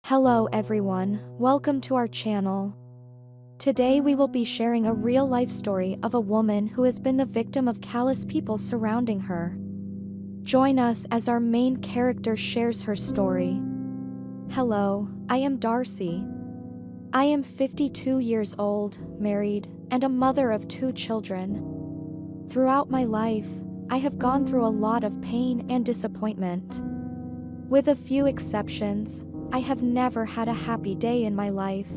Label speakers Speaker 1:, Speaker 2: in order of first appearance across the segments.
Speaker 1: Hello everyone, welcome to our channel. Today we will be sharing a real-life story of a woman who has been the victim of callous people surrounding her. Join us as our main character shares her story. Hello, I am Darcy. I am 52 years old, married, and a mother of 2 children. Throughout my life, I have gone through a lot of pain and disappointment. With a few exceptions, I have never had a happy day in my life.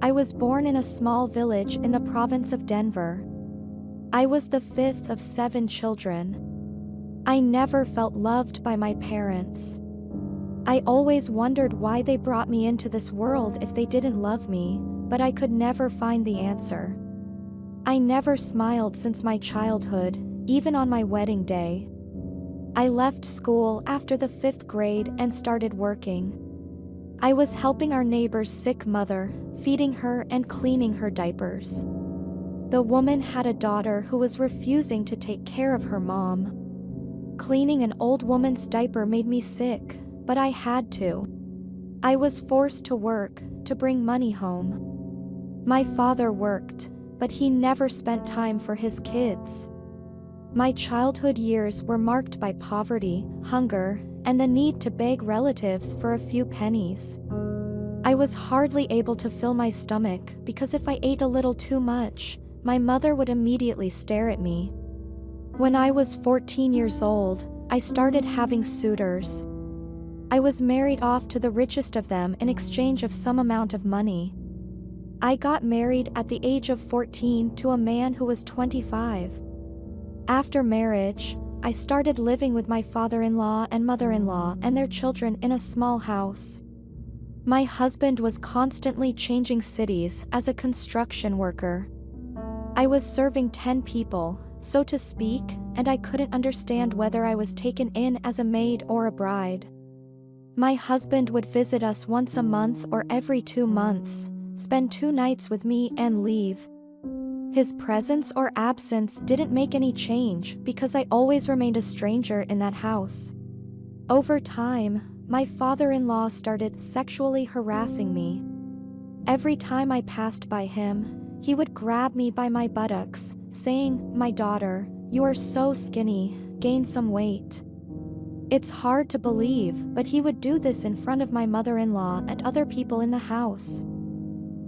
Speaker 1: I was born in a small village in the province of Denver. I was the 5th of 7 children. I never felt loved by my parents. I always wondered why they brought me into this world if they didn't love me, but I could never find the answer. I never smiled since my childhood, even on my wedding day. I left school after the 5th grade and started working. I was helping our neighbor's sick mother, feeding her and cleaning her diapers. The woman had a daughter who was refusing to take care of her mom. Cleaning an old woman's diaper made me sick, but I had to. I was forced to work to bring money home. My father worked, but he never spent time for his kids. My childhood years were marked by poverty, hunger, and the need to beg relatives for a few pennies. I was hardly able to fill my stomach because if I ate a little too much, my mother would immediately stare at me. When I was 14 years old, I started having suitors. I was married off to the richest of them in exchange of some amount of money. I got married at the age of 14 to a man who was 25. After marriage, I started living with my father-in-law and mother-in-law and their children in a small house. My husband was constantly changing cities as a construction worker. I was serving 10 people, so to speak, and I couldn't understand whether I was taken in as a maid or a bride. My husband would visit us once a month or every 2 months, spend 2 nights with me and leave. His presence or absence didn't make any change because I always remained a stranger in that house. Over time, my father-in-law started sexually harassing me. Every time I passed by him, he would grab me by my buttocks, saying, "My daughter, you are so skinny, gain some weight." It's hard to believe, but he would do this in front of my mother-in-law and other people in the house.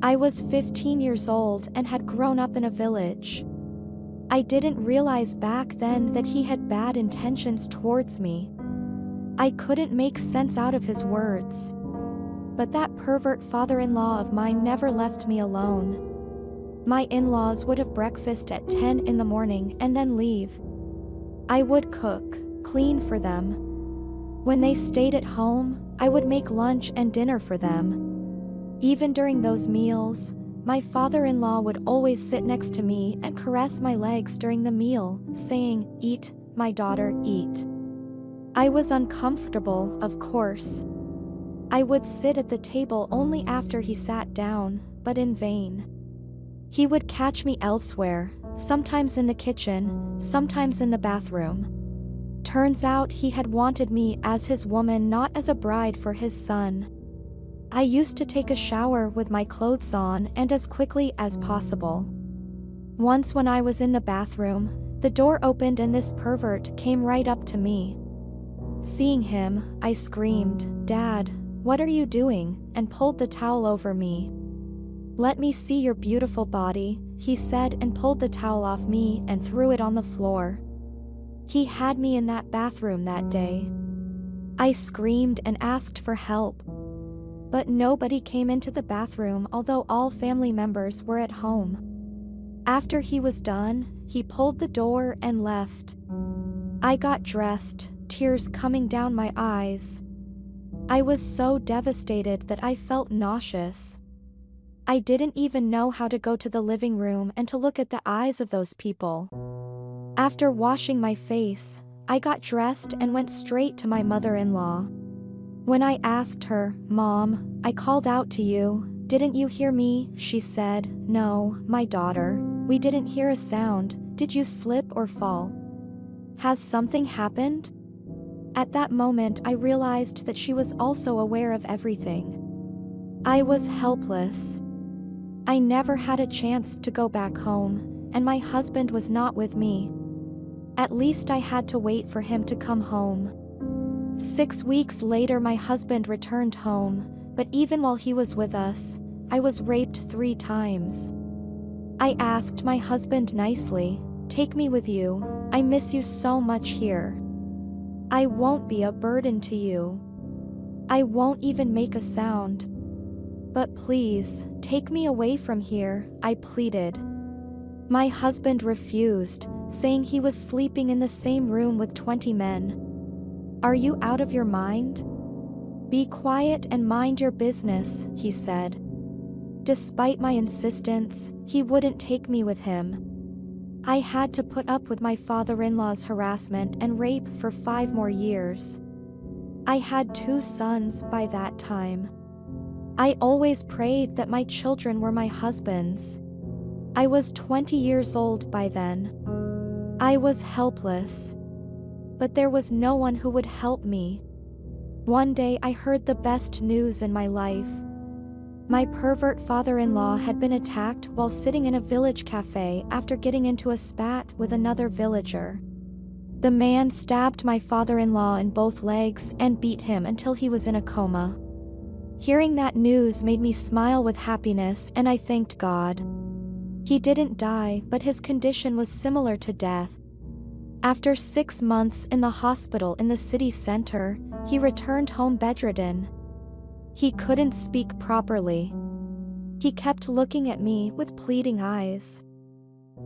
Speaker 1: I was 15 years old and had grown up in a village. I didn't realize back then that he had bad intentions towards me. I couldn't make sense out of his words. But that pervert father-in-law of mine never left me alone. My in-laws would have breakfast at 10 in the morning and then leave. I would cook, clean for them. When they stayed at home, I would make lunch and dinner for them. Even during those meals, my father-in-law would always sit next to me and caress my legs during the meal, saying, "Eat, my daughter, eat." I was uncomfortable, of course. I would sit at the table only after he sat down, but in vain. He would catch me elsewhere, sometimes in the kitchen, sometimes in the bathroom. Turns out he had wanted me as his woman, not as a bride for his son. I used to take a shower with my clothes on and as quickly as possible. Once when I was in the bathroom, the door opened and this pervert came right up to me. Seeing him, I screamed, "Dad, what are you doing?" and pulled the towel over me. "Let me see your beautiful body," he said and pulled the towel off me and threw it on the floor. He had me in that bathroom that day. I screamed and asked for help. But nobody came into the bathroom although all family members were at home. After he was done, he pulled the door and left. I got dressed, tears coming down my eyes. I was so devastated that I felt nauseous. I didn't even know how to go to the living room and to look at the eyes of those people. After washing my face, I got dressed and went straight to my mother-in-law. When I asked her, "Mom, I called out to you, didn't you hear me?" she said, "No, my daughter, we didn't hear a sound, did you slip or fall? Has something happened?" At that moment, I realized that she was also aware of everything. I was helpless. I never had a chance to go back home, and my husband was not with me. At least I had to wait for him to come home. 6 weeks later, my husband returned home, but even while he was with us, I was raped 3 times. I asked my husband nicely, "Take me with you, I miss you so much here. I won't be a burden to you. I won't even make a sound. But please, take me away from here," I pleaded. My husband refused, saying he was sleeping in the same room with 20 men. "Are you out of your mind? Be quiet and mind your business," he said. Despite my insistence, he wouldn't take me with him. I had to put up with my father-in-law's harassment and rape for 5 more years. I had 2 sons by that time. I always prayed that my children were my husband's. I was 20 years old by then. I was helpless. But there was no one who would help me. One day I heard the best news in my life. My pervert father-in-law had been attacked while sitting in a village cafe after getting into a spat with another villager. The man stabbed my father-in-law in both legs and beat him until he was in a coma. Hearing that news made me smile with happiness, and I thanked God. He didn't die, but his condition was similar to death. After 6 months in the hospital in the city center, he returned home bedridden. He couldn't speak properly. He kept looking at me with pleading eyes.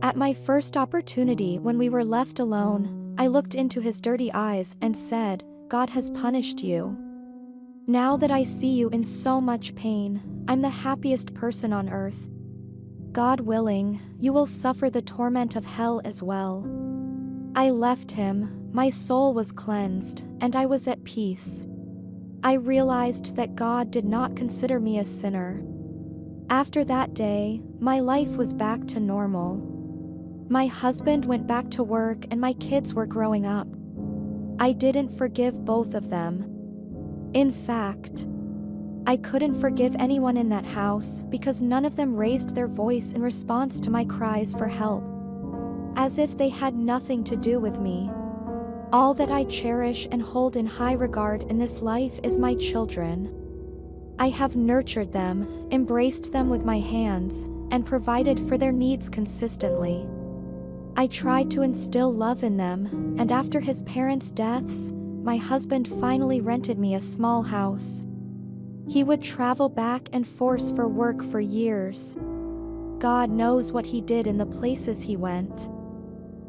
Speaker 1: At my first opportunity when we were left alone, I looked into his dirty eyes and said, "God has punished you. Now that I see you in so much pain, I'm the happiest person on earth. God willing, you will suffer the torment of hell as well." I left him, my soul was cleansed, and I was at peace. I realized that God did not consider me a sinner. After that day, my life was back to normal. My husband went back to work and my kids were growing up. I didn't forgive both of them. In fact, I couldn't forgive anyone in that house because none of them raised their voice in response to my cries for help. As if they had nothing to do with me. All that I cherish and hold in high regard in this life is my children. I have nurtured them, embraced them with my hands, and provided for their needs consistently. I tried to instill love in them, and after his parents' deaths, my husband finally rented me a small house. He would travel back and forth for work for years. God knows what he did in the places he went.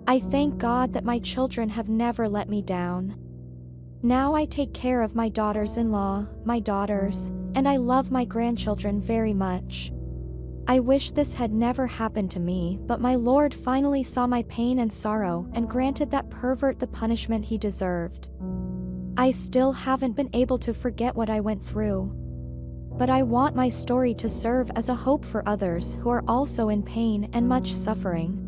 Speaker 1: I thank God that my children have never let me down. Now I take care of my daughters-in-law, my daughters, and I love my grandchildren very much. I wish this had never happened to me, but my Lord finally saw my pain and sorrow and granted that pervert the punishment he deserved. I still haven't been able to forget what I went through. But I want my story to serve as a hope for others who are also in pain and much suffering.